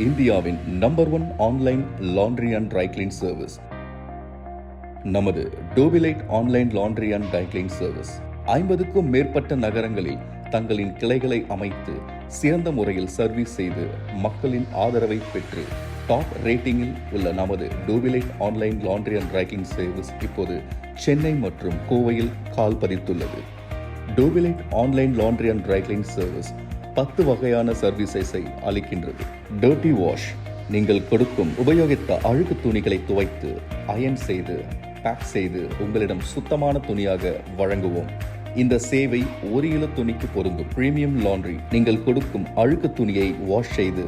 இந்தியாவின் number 1 online laundry and dry clean service. நமது DhobiLite online laundry and dry clean service 50க்கும் மேற்பட்ட நகரங்களில் தங்களின் கிளைகளை அமைத்து சிறந்த முறையில் சர்வீஸ் செய்து மக்களின் ஆதரவை பெற்று டாப் ரேட்டிங்கில் உள்ள நமது DhobiLite online laundry and dry clean service இப்போது சென்னை மற்றும் கோவையில் கால் பதித்துள்ளது. DhobiLite online laundry and dry clean service 10 வகையான சர்வீசஸை அளிக்கின்றது. டர்ட்டி வாஷ், நீங்கள் கொடுக்கும் உபயோகித்த அழுக்கு துணிகளை துவைத்து அயன் செய்து பேக் செய்து உங்களிடம் சுத்தமான துணியாக வழங்குவோம். இந்த சேவை ஒரு கிலோ துணிக்கு பொருந்தும். பிரீமியம் லாண்ட்ரி, நீங்கள் கொடுக்கும் அழுக்கு துணியை வாஷ் செய்து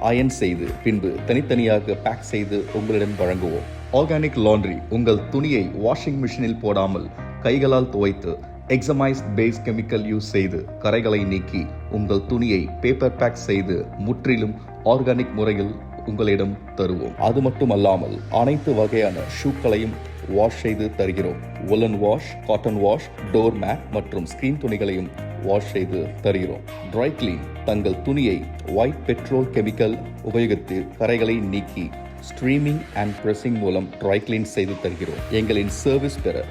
அயன் செய்து பின்பு தனித்தனியாக பேக் செய்து உங்களிடம் வழங்குவோம். ஆர்கானிக் லாண்ட்ரி, உங்கள் துணியை வாஷிங் மிஷினில் போடாமல் கைகளால் துவைத்து எக்ஸமைஸ்ட் பேஸ் கெமிக்கல் யூஸ் செய்து கரைகளை நீக்கி உங்கள் துணியை பேப்பர் பேக் செய்து முற்றிலும் ஆர்கானிக் முறையில் உங்களிடம் தருவோம். அது மட்டுமல்லாமல் அனைத்து வகையான ஷூக்களையும் வாஷ் செய்து தருகிறோம். woolen wash, cotton wash, door mat மற்றும் ஸ்கிரீன் துணிகளையும் வாஷ் செய்து தருகிறோம். ட்ரை கிளீன், தங்கள் துணியை ஒயிட் பெட்ரோல் கெமிக்கல் உபயோகித்து கரைகளை நீக்கி ஸ்ட்ரீமிங் அண்ட் பிரஸிங் மூலம் ட்ரை கிளீன் செய்து தருகிறோம். எங்களின் சர்வீஸ் பெற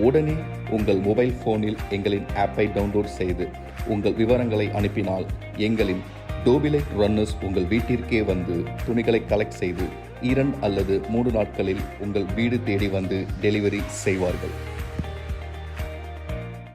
உடனே உங்கள் மொபைல் போனில் எங்களின் ஆப்பை டவுன்லோட் செய்து உங்கள் விவரங்களை அனுப்பினால் எங்களின் DhobiLite ரன்னர்ஸ் உங்கள் வீட்டிற்கே வந்து துணிகளை கலெக்ட் செய்து 2 அல்லது 3 நாட்களில் உங்கள் வீடு தேடி வந்து டெலிவரி செய்வார்கள்.